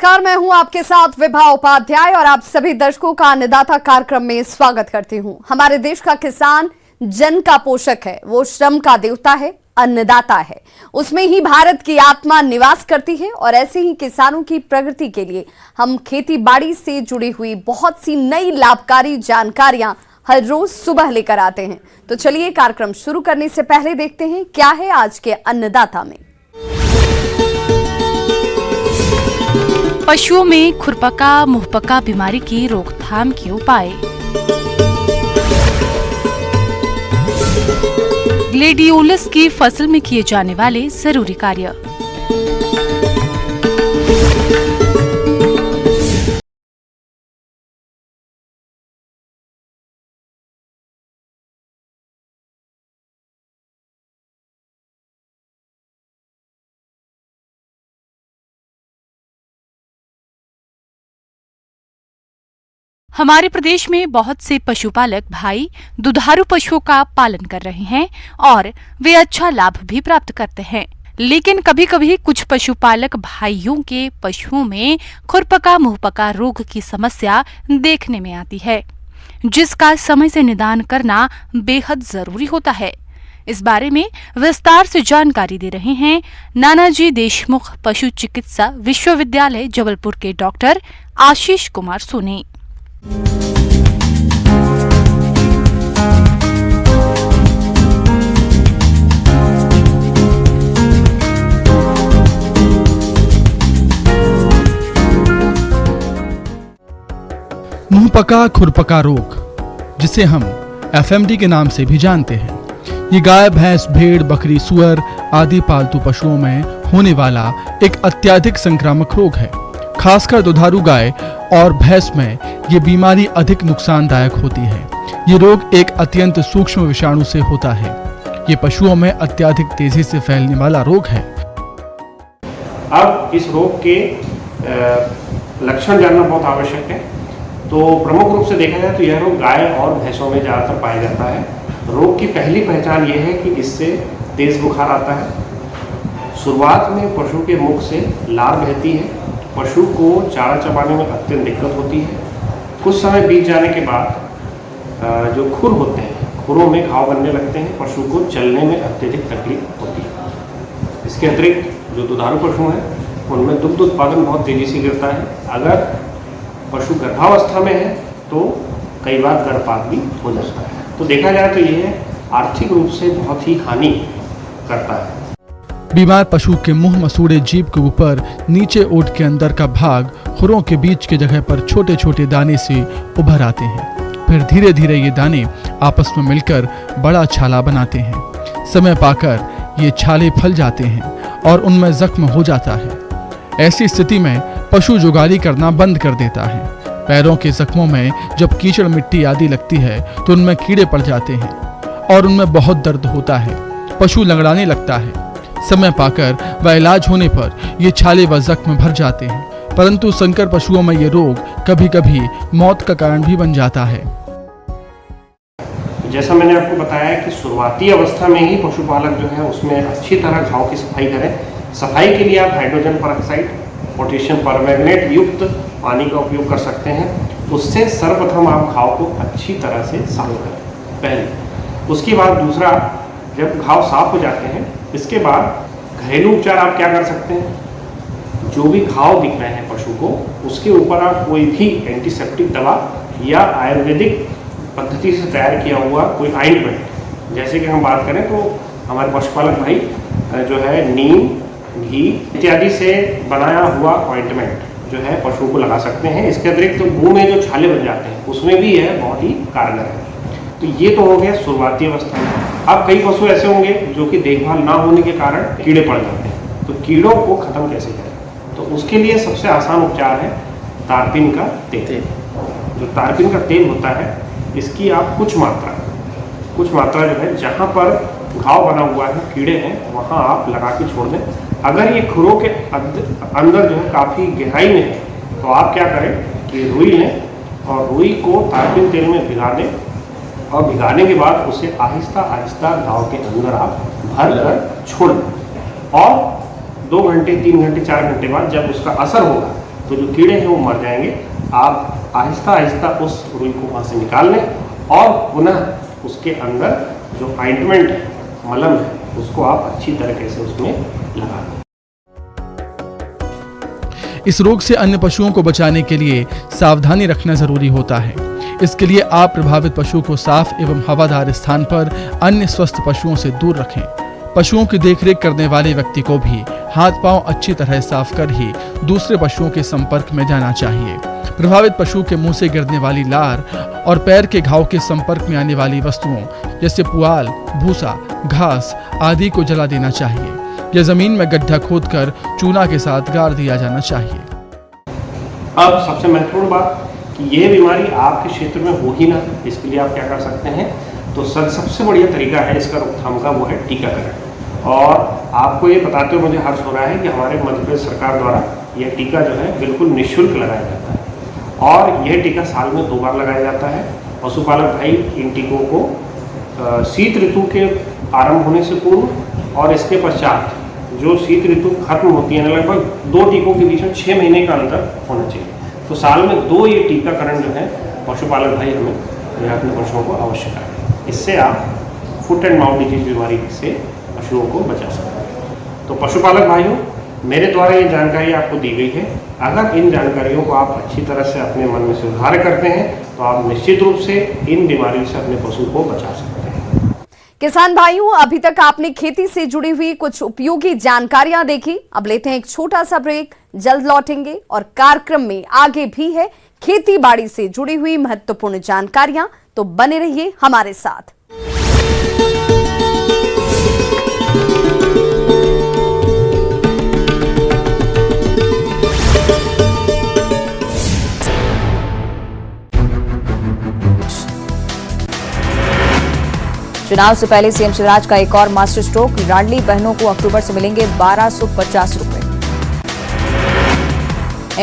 नमस्कार, मैं हूं आपके साथ विभा उपाध्याय और आप सभी दर्शकों का अन्नदाता कार्यक्रम में स्वागत करती हूं। हमारे देश का किसान जन का पोषक है, वो श्रम का देवता है, अन्नदाता है। उसमें ही भारत की आत्मा निवास करती है और ऐसे ही किसानों की प्रगति के लिए हम खेती बाड़ी से जुड़ी हुई बहुत सी नई लाभकारी जानकारियां हर रोज सुबह लेकर आते हैं। तो चलिए कार्यक्रम शुरू करने से पहले देखते हैं क्या है आज के अन्नदाता में। पशुओं में खुरपका मुंहपका बीमारी की रोकथाम के उपाय। ग्लेडियोलस की फसल में किए जाने वाले जरूरी कार्य। हमारे प्रदेश में बहुत से पशुपालक भाई दुधारू पशुओं का पालन कर रहे हैं और वे अच्छा लाभ भी प्राप्त करते हैं, लेकिन कभी कभी कुछ पशुपालक भाइयों के पशुओं में खुरपका मुंहपका रोग की समस्या देखने में आती है, जिसका समय से निदान करना बेहद जरूरी होता है। इस बारे में विस्तार से जानकारी दे रहे हैं नानाजी देशमुख पशु चिकित्सा विश्वविद्यालय जबलपुर के डॉक्टर आशीष कुमार सोनी। मुंहपका खुरपका रोग, जिसे हम एफएमडी के नाम से भी जानते हैं, ये गाय, भैंस, भेड़, बकरी, सुअर आदि पालतू पशुओं में होने वाला एक अत्यधिक संक्रामक रोग है। खासकर दुधारू गाय और भैंस में ये बीमारी अधिक नुकसानदायक होती है। ये रोग एक अत्यंत सूक्ष्म विषाणु से होता है। ये पशुओं में अत्यधिक तेजी से फैलने वाला रोग है। अब इस रोग के लक्षण जानना बहुत आवश्यक है। तो प्रमुख रूप से देखा जाए तो यह रोग गाय और भैंसों में ज़्यादातर पाया जाता है। रोग की पहली पहचान ये है कि इससे तेज बुखार आता है। शुरुआत में पशु के मुख से लार बहती है। पशु को चारा चबाने में अत्यंत दिक्कत होती है। कुछ समय बीत जाने के बाद जो खुर होते हैं, खुरों में घाव बनने लगते हैं। पशु को चलने में अत्यधिक तकलीफ होती है। इसके अतिरिक्त जो दुधारू पशु हैं उनमें दुग्ध उत्पादन बहुत तेज़ी से गिरता है। अगर पशु गर्भावस्था में है तो कई बार गर्भपात भी हो जाता है। तो देखा जाए तो यह आर्थिक रूप से बहुत ही हानि करता है। बीमार पशु के मुंह मसूड़े जीभ के ऊपर नीचे ओठ के अंदर का भाग खुरों के बीच के जगह पर छोटे छोटे दाने से उभर आते हैं। फिर धीरे धीरे ये दाने आपस में मिलकर बड़ा छाला बनाते हैं। समय पाकर ये छाले फल जाते हैं और उनमें जख्म हो जाता है। ऐसी स्थिति में पशु जुगाली करना बंद कर देता है। पैरों के जख्मों में जब कीचड़ मिट्टी आदि लगती है तो उनमें कीड़े पड़ जाते हैं और उनमें बहुत दर्द होता है। पशु लंगड़ाने लगता है। समय पाकर व इलाज होने पर ये छाले व जख्म भर जाते हैं, परंतु संकर पशुओं में ये रोग कभी कभी मौत का कारण भी बन जाता है। जैसा मैंने आपको बताया कि शुरुआती अवस्था में ही पशुपालक जो है उसमें अच्छी तरह घाव की सफाई करें। सफाई के लिए आप हाइड्रोजन परऑक्साइड, पोटेशियम परमैंगनेट युक्त पानी का उपयोग कर सकते हैं। उससे सर्वप्रथम आप घाव को अच्छी तरह से साफ करें पहले। उसके बाद दूसरा, जब घाव साफ हो जाते हैं, इसके बाद घरेलू उपचार आप क्या कर सकते हैं। जो भी घाव दिख रहे हैं पशु को, उसके ऊपर आप कोई भी एंटीसेप्टिक दवा या आयुर्वेदिक पद्धति से तैयार किया हुआ कोई ऑइंटमेंट, जैसे कि हम बात करें तो हमारे पशुपालक भाई जो है नीम, घी इत्यादि से बनाया हुआ ऑइंटमेंट जो है पशु को लगा सकते हैं। इसके अतिरिक्त मुंह में जो छाले बन जाते हैं उसमें भी यह बहुत ही कारगर है। तो ये तो हो गया शुरुआती अवस्था में। अब कई पशु ऐसे होंगे जो कि देखभाल ना होने के कारण कीड़े पड़ जाते हैं। तो कीड़ों को खत्म कैसे करें, तो उसके लिए सबसे आसान उपचार है तारपीन का तेल। जो तारपीन का तेल होता है, इसकी आप कुछ मात्रा जो है जहाँ पर घाव बना हुआ है, कीड़े हैं, वहाँ आप लगा के छोड़ दें। अगर ये खुरों के अंदर जो है काफ़ी गहराई में है तो आप क्या करें कि रुई लें और रुई को तारपीन तेल में भिगा दें और भिगाने के बाद उसे आहिस्ता आहिस्ता घाव के अंदर आप भर कर छोड़ दें। और 2 घंटे, 3 घंटे, 4 घंटे बाद जब उसका असर होगा तो जो कीड़े हैं वो मर जाएंगे। आप आहिस्ता आहिस्ता उस रुई को वहाँ से निकाल लें और पुनः उसके अंदर जो ऑइंटमेंट है, मलम है, उसको आप अच्छी तरीके से उसमें लगा दें। इस रोग से अन्य पशुओं को बचाने के लिए सावधानी रखना जरूरी होता है। इसके लिए आप प्रभावित पशु को साफ एवं हवादार स्थान पर अन्य स्वस्थ पशुओं से दूर रखें। पशुओं की देखरेख करने वाले व्यक्ति को भी हाथ पांव अच्छी तरह साफ कर ही दूसरे पशुओं के संपर्क में जाना चाहिए। प्रभावित पशु के मुंह से गिरने वाली लार और पैर के घाव के संपर्क में आने वाली वस्तुओं जैसे पुआल, भूसा, घास आदि को जला देना चाहिए या जमीन में गड्ढा खोदकर चूना के साथ गाड़ दिया जाना चाहिए। अब सबसे महत्वपूर्ण बात कि यह बीमारी आपके क्षेत्र में हो ही ना, इसके लिए आप क्या कर सकते हैं, तो सबसे बढ़िया तरीका है इसका रोकथाम का, वो है टीकाकरण। और आपको ये बताते हुए मुझे हर्ष हो रहा है कि हमारे मध्य प्रदेश सरकार द्वारा यह टीका जो है बिल्कुल निःशुल्क लगाया जाता है और यह टीका साल में 2 बार लगाया जाता है। पशुपालक भाई इन टीकों को शीत ऋतु के आरंभ होने से पूर्व और इसके पश्चात जो शीत ऋतु खत्म होती है, लगभग 2 टीकों के बीच में 6 महीने का अंतर होना चाहिए। तो साल में 2 ये टीकाकरण जो है पशुपालक भाई हमें अपने पशुओं को अवश्य कराएं। इससे आप फुट एंड माउथ डिजीज बीमारी से पशुओं को बचा सकते हैं। तो पशुपालक भाइयों, मेरे द्वारा ये जानकारी आपको दी गई है। अगर इन जानकारियों को आप अच्छी तरह से अपने मन में सुधार करते हैं तो आप निश्चित रूप से इन बीमारियों से अपने पशु को बचा सकते हैं। किसान भाइयों, अभी तक आपने खेती से जुड़ी हुई कुछ उपयोगी जानकारियां देखी। अब लेते हैं एक छोटा सा ब्रेक, जल्द लौटेंगे और कार्यक्रम में आगे भी है खेती बाड़ी से जुड़ी हुई महत्वपूर्ण जानकारियां, तो बने रहिए हमारे साथ। चुनाव से पहले सीएम शिवराज का एक और मास्टर स्ट्रोक, लाडली बहनों को अक्टूबर से मिलेंगे 1250 रुपए।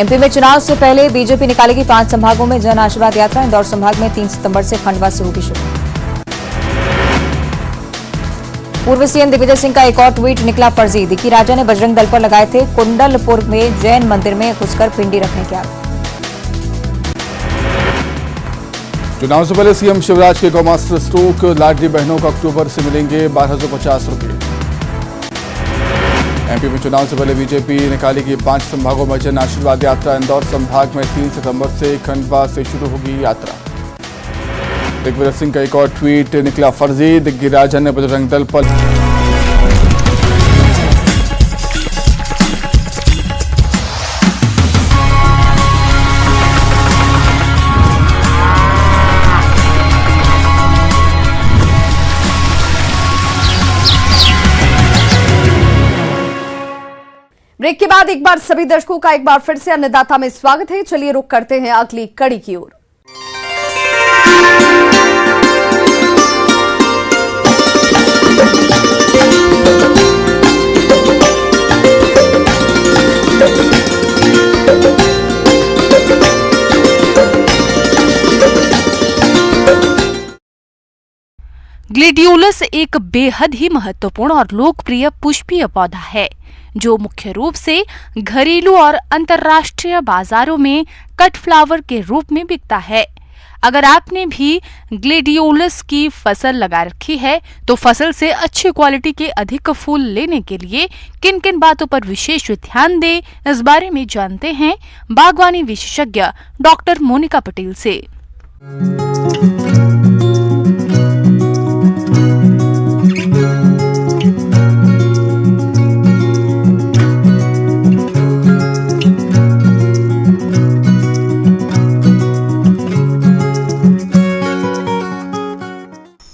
एमपी में चुनाव से पहले बीजेपी निकालेगी 5 संभागों में जन आशीर्वाद यात्रा। इंदौर संभाग में 3 सितंबर से खंडवा से होगी शुरू। पूर्व सीएम दिग्विजय सिंह का एक और ट्वीट निकला फर्जी। दिकी राजा ने बजरंग दल पर लगाए थे कुंडलपुर में जैन मंदिर में घुसकर पिंडी रखने के आरोप। चुनाव से पहले सीएम शिवराज के मास्टर स्ट्रोक, लाडली बहनों को अक्टूबर से मिलेंगे 1250 रुपए। एमपी में चुनाव से पहले बीजेपी निकालेगी 5 संभागों में जन आशीर्वाद यात्रा। इंदौर संभाग में 3 सितंबर से खंडवा से शुरू होगी यात्रा। दिग्विजय सिंह का एक और ट्वीट निकला फर्जी। दिग्गी राजा ने बजरंग दल पर ब्रेक के बाद एक बार सभी दर्शकों का एक बार फिर से अन्नदाता में स्वागत है। चलिए रुक करते हैं अगली कड़ी की ओर। ग्लेडियोलस एक बेहद ही महत्वपूर्ण और लोकप्रिय पुष्पीय पौधा है जो मुख्य रूप से घरेलू और अंतर्राष्ट्रीय बाजारों में कट फ्लावर के रूप में बिकता है। अगर आपने भी ग्लेडियोलस की फसल लगा रखी है तो फसल से अच्छी क्वालिटी के अधिक फूल लेने के लिए किन किन बातों पर विशेष ध्यान दें, इस बारे में जानते हैं बागवानी विशेषज्ञ डॉक्टर मोनिका पटेल से।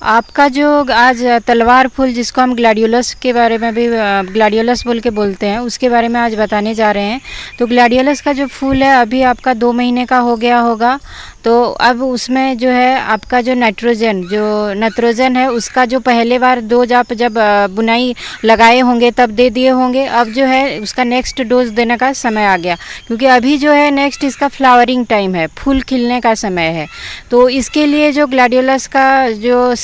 आपका जो आज तलवार फूल जिसको हम ग्लैडियोलस के बारे में भी ग्लैडियोलस बोल के बोलते हैं, उसके बारे में आज बताने जा रहे हैं। तो ग्लैडियोलस का जो फूल है अभी आपका 2 महीने का हो गया होगा। तो अब उसमें जो है आपका जो नाइट्रोजन है उसका जो पहले बार डोज आप जब बुनाई लगाए होंगे तब दे दिए होंगे। अब जो है उसका नेक्स्ट डोज देने का समय आ गया, क्योंकि अभी जो है नेक्स्ट इसका फ्लावरिंग टाइम है, फूल खिलने का समय है। तो इसके लिए जो ग्लैडियोलस का जो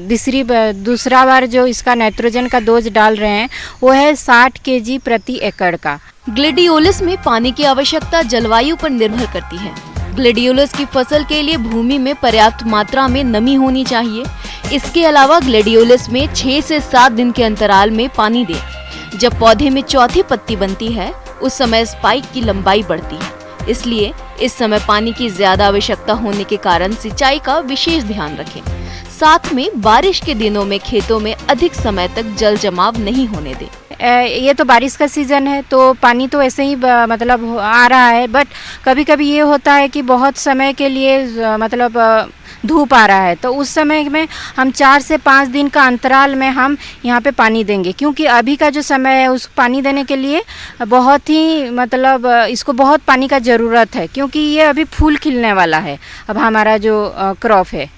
दूसरा बार जो इसका नाइट्रोजन का डोज डाल रहे हैं वो है 60 kg प्रति एकड़ का। ग्लेडियोलस में पानी की आवश्यकता जलवायु पर निर्भर करती है। ग्लेडियोलस की फसल के लिए भूमि में पर्याप्त मात्रा में नमी होनी चाहिए। इसके अलावा ग्लेडियोलस में 6 से 7 दिन के अंतराल में पानी दें। जब पौधे में चौथी पत्ती बनती है उस समय स्पाइक की लंबाई बढ़ती है, इसलिए इस समय पानी की ज्यादा आवश्यकता होने के कारण सिंचाई का विशेष ध्यान रखें। साथ में बारिश के दिनों में खेतों में अधिक समय तक जल जमाव नहीं होने दें। ये तो बारिश का सीज़न है तो पानी तो ऐसे ही मतलब आ रहा है, बट कभी कभी ये होता है कि बहुत समय के लिए मतलब धूप आ रहा है, तो उस समय में हम 4 से 5 दिन का अंतराल में हम यहाँ पे पानी देंगे, क्योंकि अभी का जो समय है उस पानी देने के लिए बहुत ही मतलब इसको बहुत पानी का ज़रूरत है, क्योंकि ये अभी फूल खिलने वाला है अब हमारा जो क्रॉप है।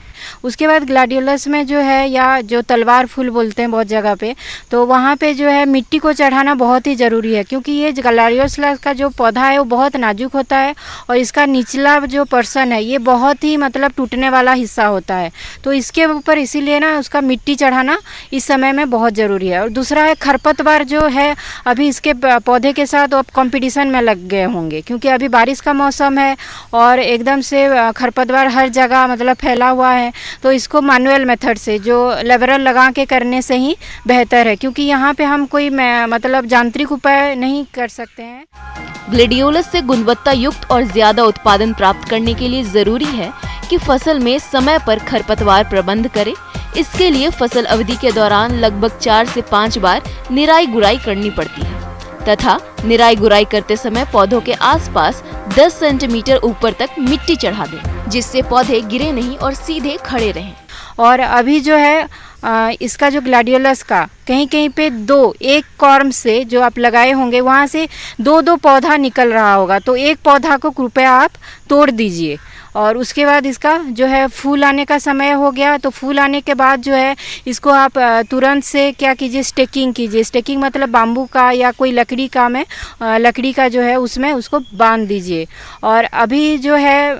उसके बाद ग्लैडियोलस में जो है या जो तलवार फूल बोलते हैं बहुत जगह पे, तो वहाँ पे जो है मिट्टी को चढ़ाना बहुत ही ज़रूरी है, क्योंकि ये ग्लैडियोलस का जो पौधा है वो बहुत नाजुक होता है और इसका निचला जो पर्सन है ये बहुत ही मतलब टूटने वाला हिस्सा होता है, तो इसके ऊपर इसीलिए ना उसका मिट्टी चढ़ाना इस समय में बहुत ज़रूरी है। और दूसरा है खरपतवार जो है, अभी इसके पौधे के साथ अब कॉम्पिटिशन में लग गए होंगे, क्योंकि अभी बारिश का मौसम है और एकदम से खरपतवार हर जगह मतलब फैला हुआ है, तो इसको मैनुअल मेथड से जो लेवरल लगा के करने से ही बेहतर है, क्योंकि यहाँ पे हम कोई मतलब यांत्रिक उपाय नहीं कर सकते हैं। ग्लेडियोलस से गुणवत्ता युक्त और ज्यादा उत्पादन प्राप्त करने के लिए जरूरी है कि फसल में समय पर खरपतवार प्रबंध करें। इसके लिए फसल अवधि के दौरान लगभग 4 से 5 बार निराई गुड़ाई करनी पड़ती है तथा निराई गुड़ाई करते समय पौधों के आसपास 10 सेंटीमीटर ऊपर तक मिट्टी चढ़ा दें, जिससे पौधे गिरे नहीं और सीधे खड़े रहें। और अभी जो है इसका जो ग्लैडियोलस का कहीं कहीं पे एक कॉर्म से जो आप लगाए होंगे वहाँ से 2-2 पौधा निकल रहा होगा, तो एक पौधा को कृपया आप तोड़ दीजिए। और उसके बाद इसका जो है फूल आने का समय हो गया, तो फूल आने के बाद जो है इसको आप तुरंत से क्या कीजिए, स्टेकिंग कीजिए। स्टेकिंग मतलब बाम्बू का या कोई लकड़ी का में लकड़ी का जो है उसमें उसको बांध दीजिए। और अभी जो है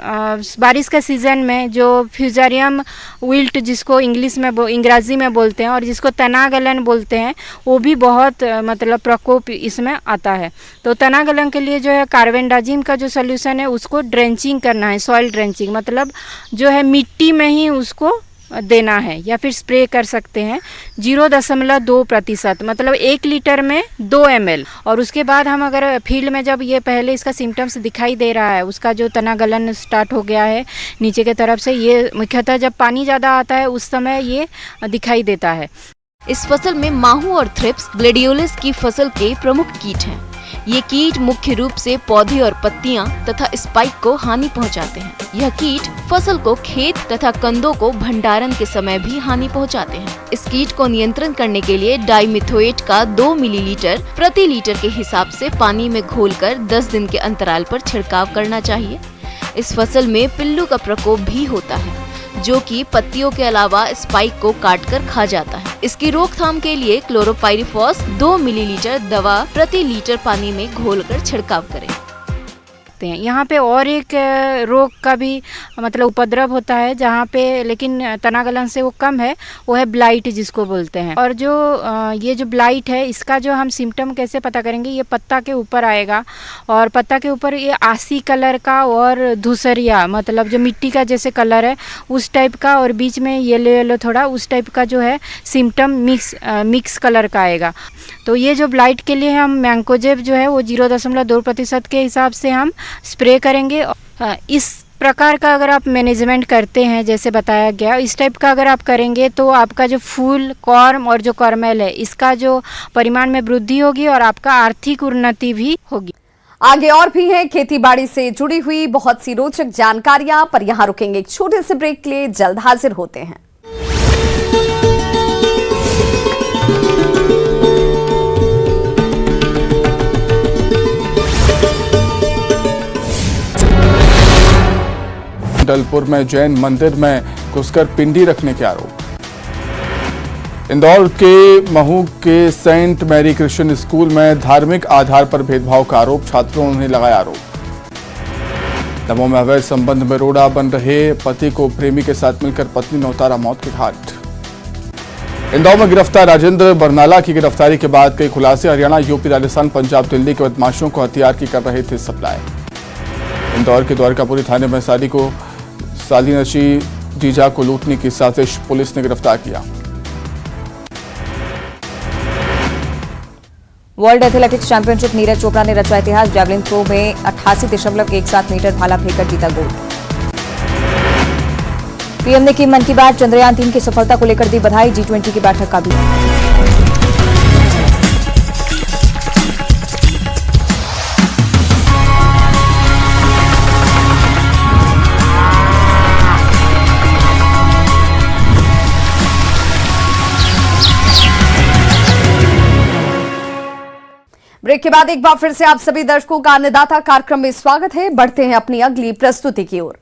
बारिश का सीज़न में जो फ्यूजारियम विल्ट जिसको अंग्रेजी में बोलते हैं और जिसको तना गलन बोलते हैं, वो भी बहुत मतलब प्रकोप इसमें आता है। तो तना गलन के लिए जो है कार्बेंडाजिम का जो सोल्यूशन है उसको ड्रेंचिंग करना है, सॉइल ड्रेंचिंग मतलब जो है मिट्टी में ही उसको देना है, या फिर स्प्रे कर सकते हैं 0.2% मतलब 1 लीटर में 2 ml। और उसके बाद हम अगर फील्ड में जब ये पहले इसका सिम्टम्स दिखाई दे रहा है, उसका जो तना गलन स्टार्ट हो गया है नीचे के तरफ से, ये मुख्यतः जब पानी ज़्यादा आता है उस समय ये दिखाई देता है। इस फसल में माहू और थ्रिप्स ग्लेडियोलस की फसल के प्रमुख कीट हैं। ये कीट मुख्य रूप से पौधे और पत्तियां तथा स्पाइक को हानि पहुंचाते हैं। यह कीट फसल को खेत तथा कंदों को भंडारण के समय भी हानि पहुंचाते हैं। इस कीट को नियंत्रण करने के लिए डाइमिथोएट का 2 मिलीलीटर प्रति लीटर के हिसाब से पानी में घोलकर 10 दिन के अंतराल पर छिड़काव करना चाहिए। इस फसल में पिल्लू का प्रकोप भी होता है, जो कि पत्तियों के अलावा स्पाइक को काटकर खा जाता है। इसकी रोकथाम के लिए क्लोरोपाइरिफॉस 2 मिलीलीटर दवा प्रति लीटर पानी में घोलकर छिड़काव करें। यहाँ पे और एक रोग का भी मतलब उपद्रव होता है जहाँ पे, लेकिन तना गलन से वो कम है, वो है ब्लाइट जिसको बोलते हैं। और जो ये जो ब्लाइट है इसका जो हम सिम्टम कैसे पता करेंगे, ये पत्ता के ऊपर आएगा और पत्ता के ऊपर ये आसी कलर का और धूसरिया मतलब जो मिट्टी का जैसे कलर है उस टाइप का, और बीच में येलो येलो थोड़ा उस टाइप का जो है सिम्टम मिक्स कलर का आएगा। तो ये जो ब्लाइट के लिए हम मैंकोजेब जो है वो 0.2% के हिसाब से हम स्प्रे करेंगे। इस प्रकार का अगर आप मैनेजमेंट करते हैं जैसे बताया गया, इस टाइप का अगर आप करेंगे तो आपका जो फूल, कॉर्म और जो कॉर्मेल है इसका जो परिमाण में वृद्धि होगी और आपका आर्थिक उन्नति भी होगी। आगे और भी है खेती बाड़ी से जुड़ी हुई बहुत सी रोचक जानकारियां, पर यहां रुकेंगे एक छोटे से ब्रेक के लिए, जल्द हाजिर होते हैं। कुंडलपुर में जैन मंदिर में घुसकर पिंडी रखने के आरोप। इंदौर के महू के सेंट मैरी क्रिश्चियन स्कूल में धार्मिक आधार पर भेदभाव का आरोप, छात्रों ने लगाया आरोप। दमोह में अवैध संबंध में रोड़ा बन रहे पति को प्रेमी के साथ मिलकर पत्नी ने उतारा मौत के घाट। इंदौर में गिरफ्तार राजेंद्र बरनाला की गिरफ्तारी के बाद कई खुलासे। हरियाणा, यूपी, राजस्थान, पंजाब, दिल्ली के बदमाशों को हथियार की कर रहे थे सप्लाई। इंदौर के द्वारकापुरी थाने में साली नशी जीजा को लूटने की साजिश पुलिस ने गिरफ्तार किया। World athletics championship Neeraj Chopra ने रचा इतिहास। जैवलिन थ्रो में 88.17 मीटर भाला फेंककर जीता गोल्ड। पीएम ने की मन की बात। चंद्रयान 3 की सफलता को लेकर दी बधाई। G20 की बैठक का भी। ब्रेक के बाद एक बार फिर से आप सभी दर्शकों का अन्नदाता कार्यक्रम में स्वागत है। बढ़ते हैं अपनी अगली प्रस्तुति की ओर।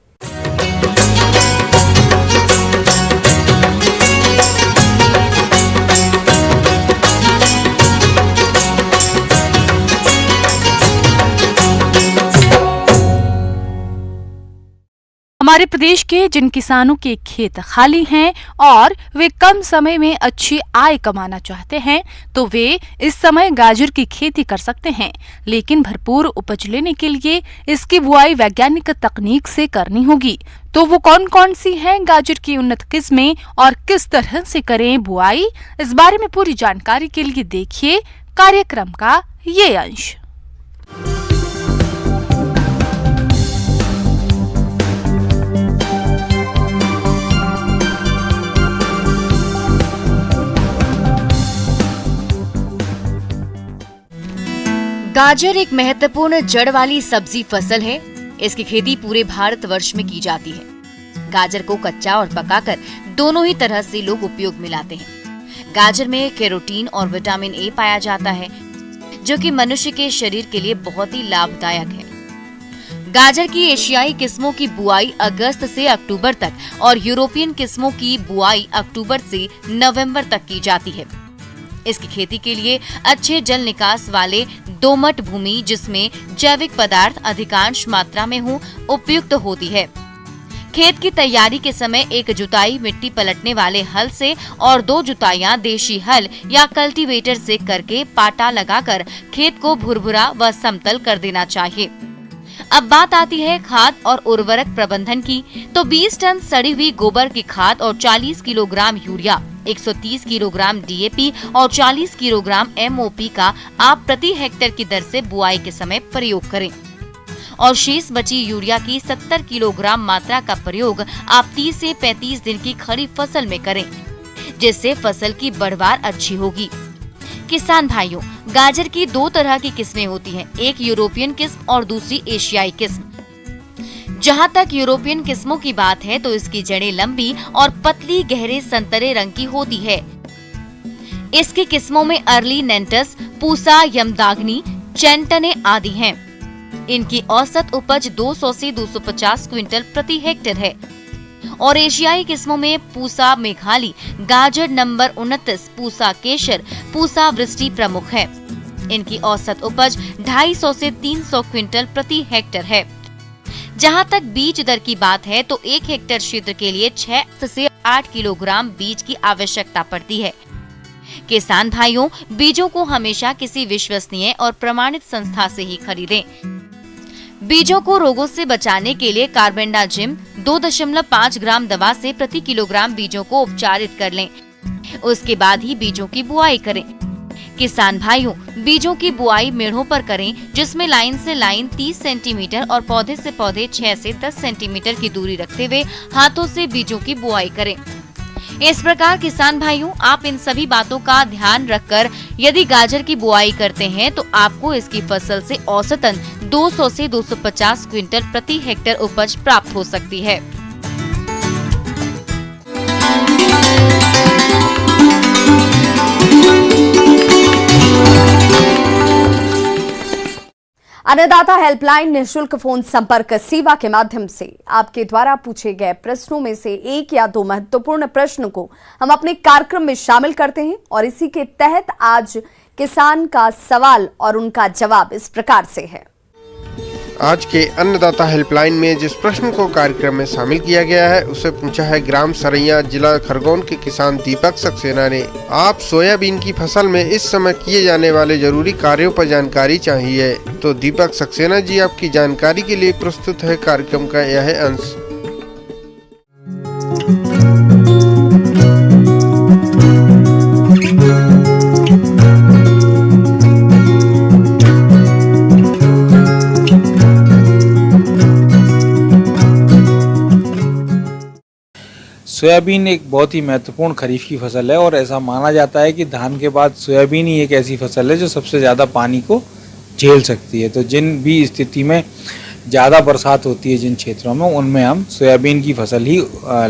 हमारे प्रदेश के जिन किसानों के खेत खाली हैं और वे कम समय में अच्छी आय कमाना चाहते हैं, तो वे इस समय गाजर की खेती कर सकते हैं। लेकिन भरपूर उपज लेने के लिए इसकी बुआई वैज्ञानिक तकनीक से करनी होगी। तो वो कौन कौन सी हैं गाजर की उन्नत किस्में और किस तरह से करें बुआई, इस बारे में पूरी जानकारी के लिए देखिए कार्यक्रम का ये अंश। गाजर एक महत्वपूर्ण जड़ वाली सब्जी फसल है। इसकी खेती पूरे भारतवर्ष में की जाती है। गाजर को कच्चा और पकाकर दोनों ही तरह से लोग उपयोग में लाते हैं। गाजर में कैरोटीन और विटामिन ए पाया जाता है, जो कि मनुष्य के शरीर के लिए बहुत ही लाभदायक है। गाजर की एशियाई किस्मों की बुआई अगस्त से अक्टूबर तक और यूरोपियन किस्मों की बुआई अक्टूबर से नवंबर तक की जाती है। इसकी खेती के लिए अच्छे जल निकास वाले दोमट भूमि, जिसमें जैविक पदार्थ अधिकांश मात्रा में हो, उपयुक्त होती है। खेत की तैयारी के समय एक जुताई मिट्टी पलटने वाले हल से और 2 जुताइयां देशी हल या कल्टीवेटर से करके पाटा लगाकर खेत को भुरभुरा व समतल कर देना चाहिए। अब बात आती है खाद और उर्वरक प्रबंधन की, तो 20 टन सड़ी हुई गोबर की खाद और 40 किलोग्राम यूरिया, 130 किलोग्राम डीएपी और 40 किलोग्राम एमओपी का आप प्रति हेक्टेयर की दर से बुआई के समय प्रयोग करें और शेष बची यूरिया की 70 किलोग्राम मात्रा का प्रयोग आप 30 से 35 दिन की खरीफ फसल में करें, जिससे फसल की बढ़वार अच्छी होगी। किसान भाइयों, गाजर की 2 तरह की किस्में होती हैं, एक यूरोपियन किस्म और दूसरी एशियाई किस्म। जहाँ तक यूरोपियन किस्मों की बात है तो इसकी जड़ें लंबी और पतली गहरे संतरे रंग की होती है। इसकी किस्मों में अर्ली नेंटस, पूसा, यमदाग्नि, चैंटने आदि हैं। इनकी औसत उपज 200 से 250 क्विंटल प्रति हेक्टेयर है। और एशियाई किस्मों में पूसा मेघाली, गाजर नंबर 29, पूसा केशर, पूसा वृष्टि प्रमुख है। इनकी औसत उपज 250 से 300 क्विंटल प्रति हेक्टेयर है। जहाँ तक बीज दर की बात है तो 1 हेक्टेयर क्षेत्र के लिए 6 से 8 किलोग्राम बीज की आवश्यकता पड़ती है। किसान भाइयों, बीजों को हमेशा किसी विश्वसनीय और प्रमाणित संस्था से ही खरीदें। बीजों को रोगों से बचाने के लिए कार्बेंडाजिम 2.5 ग्राम दवा से प्रति किलोग्राम बीजों को उपचारित कर लें। उसके बाद ही बीजों की बुआई करें। किसान भाइयों, बीजों की बुआई मेढ़ों पर करें, जिसमें लाइन से लाइन 30 सेंटीमीटर और पौधे से पौधे 6 से 10 सेंटीमीटर की दूरी रखते हुए हाथों से बीजों की बुआई करें। इस प्रकार किसान भाइयों, आप इन सभी बातों का ध्यान रखकर यदि गाजर की बुआई करते हैं तो आपको इसकी फसल से औसतन 200 से 250 क्विंटल प्रति हेक्टेयर उपज प्राप्त हो सकती है। अन्नदाता हेल्पलाइन निःशुल्क फोन संपर्क सेवा के माध्यम से आपके द्वारा पूछे गए प्रश्नों में से 1 या 2 महत्वपूर्ण प्रश्न को हम अपने कार्यक्रम में शामिल करते हैं और इसी के तहत आज किसान का सवाल और उनका जवाब इस प्रकार से है। आज के अन्नदाता हेल्पलाइन में जिस प्रश्न को कार्यक्रम में शामिल किया गया है उसे पूछा है ग्राम सरैया जिला खरगोन के किसान दीपक सक्सेना ने। आप सोयाबीन की फसल में इस समय किए जाने वाले जरूरी कार्यों पर जानकारी चाहिए, तो दीपक सक्सेना जी आपकी जानकारी के लिए प्रस्तुत है कार्यक्रम का यह अंश। सोयाबीन एक बहुत ही महत्वपूर्ण खरीफ की फसल है और ऐसा माना जाता है कि धान के बाद सोयाबीन ही एक ऐसी फसल है जो सबसे ज़्यादा पानी को झेल सकती है। तो जिन भी स्थिति में ज़्यादा बरसात होती है जिन क्षेत्रों में, उनमें हम सोयाबीन की फसल ही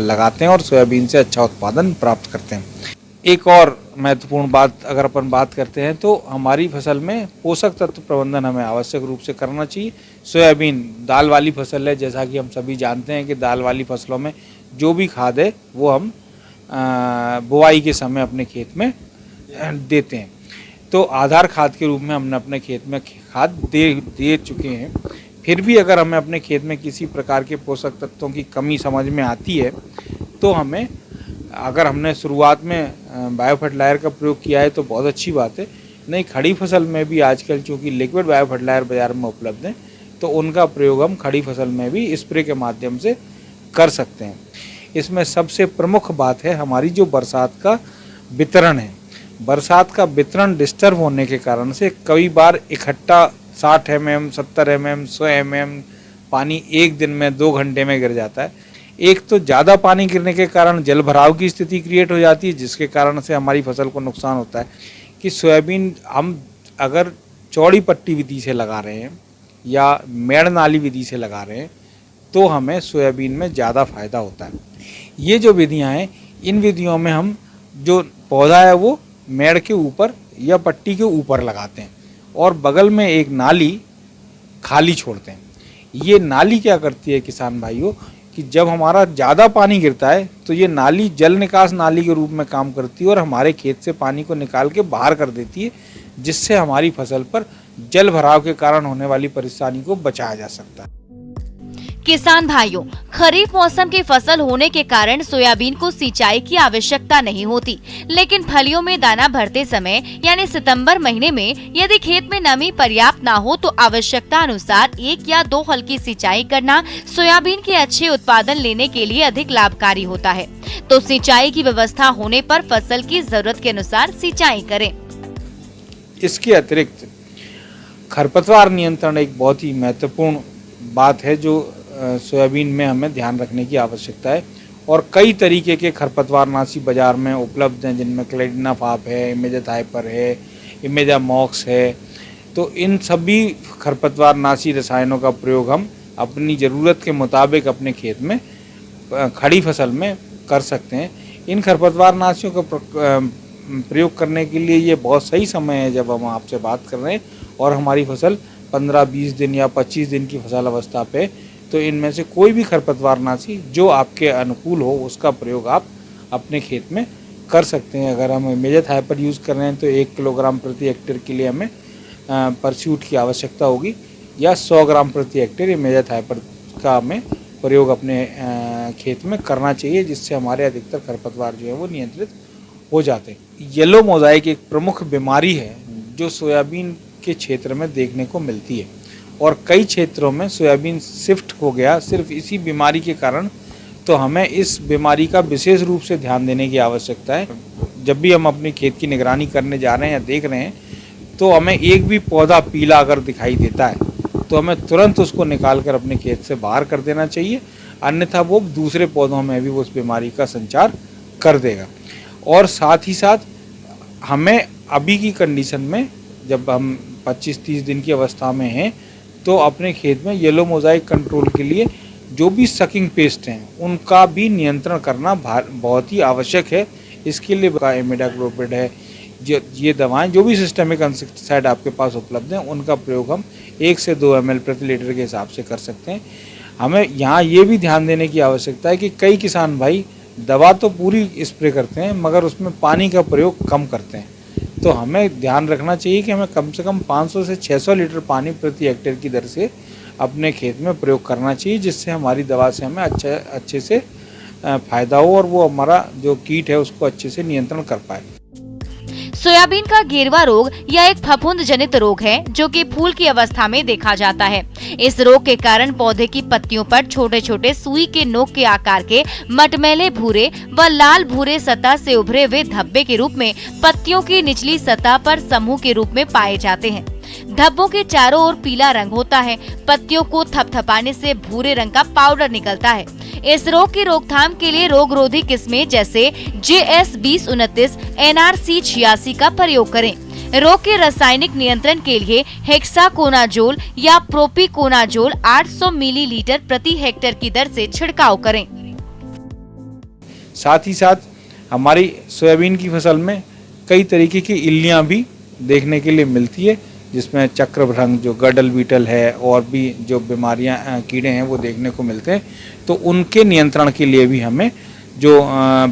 लगाते हैं और सोयाबीन से अच्छा उत्पादन प्राप्त करते हैं। एक और महत्वपूर्ण बात अगर अपन बात करते हैं तो हमारी फसल में पोषक तत्व प्रबंधन हमें आवश्यक रूप से करना चाहिए। सोयाबीन दाल वाली फसल है, जैसा कि हम सभी जानते हैं कि दाल वाली फसलों में जो भी खाद है वो हम बुआई के समय अपने खेत में देते हैं। तो आधार खाद के रूप में हमने अपने खेत में खाद दे चुके हैं। फिर भी अगर हमें अपने खेत में किसी प्रकार के पोषक तत्वों की कमी समझ में आती है तो हमें, अगर हमने शुरुआत में बायो फर्टिलाइजर का प्रयोग किया है तो बहुत अच्छी बात है, नहीं खड़ी फसल में भी आजकल चूँकि लिक्विड बायो फर्टिलाइजर बाज़ार में उपलब्ध हैं तो उनका प्रयोग हम खड़ी फसल में भी स्प्रे के माध्यम से कर सकते हैं। इसमें सबसे प्रमुख बात है हमारी जो बरसात का वितरण है। बरसात का वितरण डिस्टर्ब होने के कारण से कई बार इकट्ठा 60 mm, 70 mm, 100 mm पानी एक दिन में 2 घंटे में गिर जाता है। एक तो ज़्यादा पानी गिरने के कारण जल भराव की स्थिति क्रिएट हो जाती है, जिसके कारण से हमारी फसल को नुकसान होता है। कि सोयाबीन हम अगर चौड़ी पट्टी विधि से लगा रहे हैं या मेड़ नाली विधि से लगा रहे हैं तो हमें सोयाबीन में ज़्यादा फायदा होता है। ये जो विधियां हैं, इन विधियों में हम जो पौधा है वो मेड़ के ऊपर या पट्टी के ऊपर लगाते हैं और बगल में एक नाली खाली छोड़ते हैं। ये नाली क्या करती है किसान भाइयों कि जब हमारा ज़्यादा पानी गिरता है तो ये नाली जल निकास नाली के रूप में काम करती है और हमारे खेत से पानी को निकाल के बाहर कर देती है, जिससे हमारी फसल पर जल भराव के कारण होने वाली परेशानी को बचाया जा सकता है। किसान भाइयों, खरीफ मौसम की फसल होने के कारण सोयाबीन को सिंचाई की आवश्यकता नहीं होती, लेकिन फलियों में दाना भरते समय यानी सितंबर महीने में यदि खेत में नमी पर्याप्त ना हो तो आवश्यकता अनुसार 1 या 2 हल की सिंचाई करना सोयाबीन के अच्छे उत्पादन लेने के लिए अधिक लाभकारी होता है। तो सिंचाई की व्यवस्था होने पर फसल की जरूरत के अनुसार सिंचाई करें। इसके अतिरिक्त खरपतवार नियंत्रण एक बहुत ही महत्वपूर्ण बात है जो सोयाबीन में हमें ध्यान रखने की आवश्यकता है। और कई तरीके के खरपतवारनाशी बाज़ार में उपलब्ध हैं, जिनमें क्लेडिनाफाप है, इमेजाथाइपर है, इमेजामॉक्स है। तो इन सभी खरपतवारनाशी रसायनों का प्रयोग हम अपनी ज़रूरत के मुताबिक अपने खेत में खड़ी फसल में कर सकते हैं। इन खरपतवारनाशियों का प्रयोग करने के लिए ये बहुत सही समय है जब हम आपसे बात कर रहे हैं और हमारी फसल 15-20 दिन या 25 दिन की फसल अवस्था पे, तो इनमें से कोई भी खरपतवारनाशी जो आपके अनुकूल हो उसका प्रयोग आप अपने खेत में कर सकते हैं। अगर हम इमेजाथाइपर यूज़ कर रहे हैं तो 1 किलोग्राम प्रति हेक्टेयर के लिए हमें परस्यूट की आवश्यकता होगी या 100 ग्राम प्रति हेक्टेयर इमेजाथाइपर का हमें प्रयोग अपने खेत में करना चाहिए, जिससे हमारे अधिकतर खरपतवार जो है वो नियंत्रित हो जाते हैं। येलो मोज़ाइक एक प्रमुख बीमारी है जो सोयाबीन के क्षेत्र में देखने को मिलती है और कई क्षेत्रों में सोयाबीन शिफ्ट हो गया सिर्फ इसी बीमारी के कारण। तो हमें इस बीमारी का विशेष रूप से ध्यान देने की आवश्यकता है। जब भी हम अपने खेत की निगरानी करने जा रहे हैं या देख रहे हैं तो हमें एक भी पौधा पीला अगर दिखाई देता है तो हमें तुरंत उसको निकाल कर अपने खेत से बाहर कर देना चाहिए, अन्यथा वो दूसरे पौधों में भी उस बीमारी का संचार कर देगा। और साथ ही साथ हमें अभी की कंडीशन में जब हम 25-30 दिन की अवस्था में हैं तो अपने खेत में येलो मोज़ाइक कंट्रोल के लिए जो भी सकिंग पेस्ट हैं उनका भी नियंत्रण करना बहुत ही आवश्यक है। इसके लिए इमिडाक्लोपिड है, ये दवाएं जो भी सिस्टेमिक इंसेक्टिसाइड आपके पास उपलब्ध हैं उनका प्रयोग हम 1 से 2 ml प्रति लीटर के हिसाब से कर सकते हैं। हमें यहाँ ये भी ध्यान देने की आवश्यकता है कि कई किसान भाई दवा तो पूरी स्प्रे करते हैं मगर उसमें पानी का प्रयोग कम करते हैं। तो हमें ध्यान रखना चाहिए कि हमें कम से कम 500 से 600 लीटर पानी प्रति हेक्टेयर की दर से अपने खेत में प्रयोग करना चाहिए, जिससे हमारी दवा से हमें अच्छे से फायदा हो और वो हमारा जो कीट है उसको अच्छे से नियंत्रण कर पाए। सोयाबीन का घेरवा रोग यह एक फफूंद जनित रोग है जो कि फूल की अवस्था में देखा जाता है। इस रोग के कारण पौधे की पत्तियों पर छोटे छोटे सुई के नोक के आकार के मटमैले भूरे व लाल भूरे सतह से उभरे हुए धब्बे के रूप में पत्तियों की निचली सतह पर समूह के रूप में पाए जाते हैं। धब्बों के चारों ओर पीला रंग होता है। पत्तियों को थपथपाने से भूरे रंग का पाउडर निकलता है। इस रोग की रोकथाम के लिए रोगरोधी किस्में जैसे JS 2029, NRC 86 का प्रयोग करें। रोग के रासायनिक नियंत्रण के लिए हेक्साकोनाजोल या प्रोपिकोनाजोल 800 मिलीलीटर प्रति हेक्टेयर की दर से छिड़काव करें। साथ ही साथ हमारी सोयाबीन की फसल में कई तरीके की इल्लियां भी देखने के लिए मिलती है, जिसमें चक्रभ्रंग जो गडल बीटल है और भी जो बीमारियां कीड़े हैं वो देखने को मिलते हैं। तो उनके नियंत्रण के लिए भी हमें जो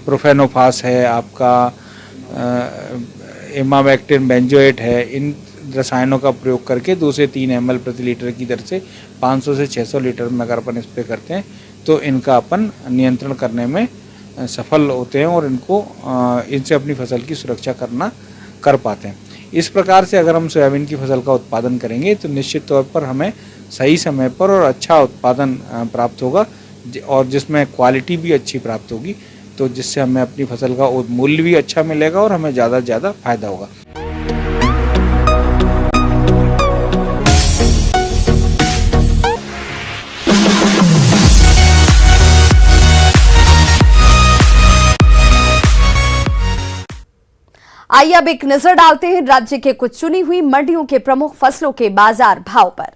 प्रोफेनोफास है, आपका इमामेक्टिन बेंजोएट है, इन रसायनों का प्रयोग करके 2 से 3 ml प्रति लीटर की दर से 500 से 600 लीटर में अगर अपन स्प्रे करते हैं तो इनका अपन नियंत्रण करने में सफल होते हैं और इनसे अपनी फसल की सुरक्षा कर पाते हैं। इस प्रकार से अगर हम सोयाबीन की फसल का उत्पादन करेंगे तो निश्चित तौर पर हमें सही समय पर और अच्छा उत्पादन प्राप्त होगा और जिसमें क्वालिटी भी अच्छी प्राप्त होगी, तो जिससे हमें अपनी फसल का मूल्य भी अच्छा मिलेगा और हमें ज़्यादा से ज़्यादा फायदा होगा। आइए अब एक नजर डालते हैं राज्य के कुछ चुनी हुई मंडियों के प्रमुख फसलों के बाजार भाव पर।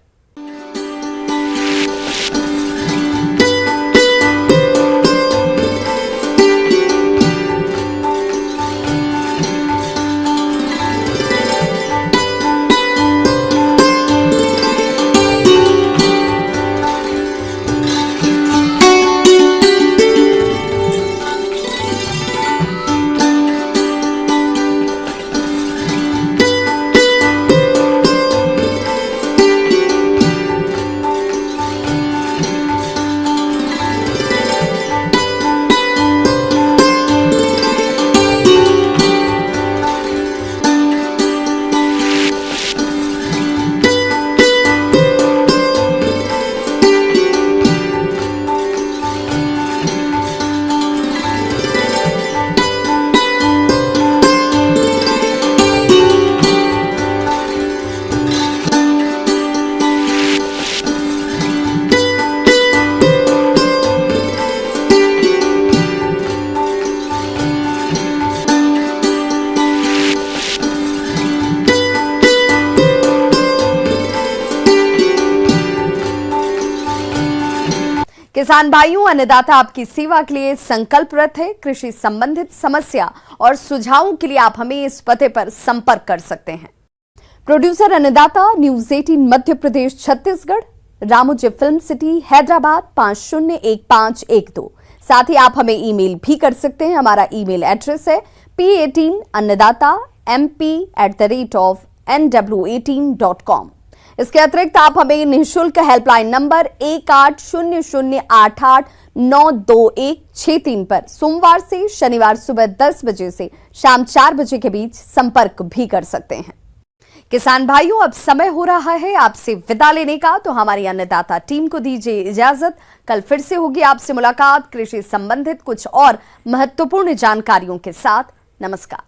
किसान भाइयों, अन्नदाता आपकी सेवा के लिए संकल्परत है। कृषि संबंधित समस्या और सुझावों के लिए आप हमें इस पते पर संपर्क कर सकते हैं। प्रोड्यूसर अन्नदाता, news 18 Madhya Pradesh Chhattisgarh, Ramoji film city Hyderabad 501512। साथ ही आप हमें ईमेल भी कर सकते हैं। हमारा ईमेल एड्रेस है p18annadatamp@nw18.com। इसके अतिरिक्त आप हमें निःशुल्क हेल्पलाइन नंबर 180088922163 पर सोमवार से शनिवार सुबह 10 बजे से शाम 4 बजे के बीच संपर्क भी कर सकते हैं। किसान भाइयों, अब समय हो रहा है आपसे विदा लेने का, तो हमारी अन्नदाता टीम को दीजिए इजाजत। कल फिर से होगी आपसे मुलाकात कृषि संबंधित कुछ और महत्वपूर्ण जानकारियों के साथ। नमस्कार।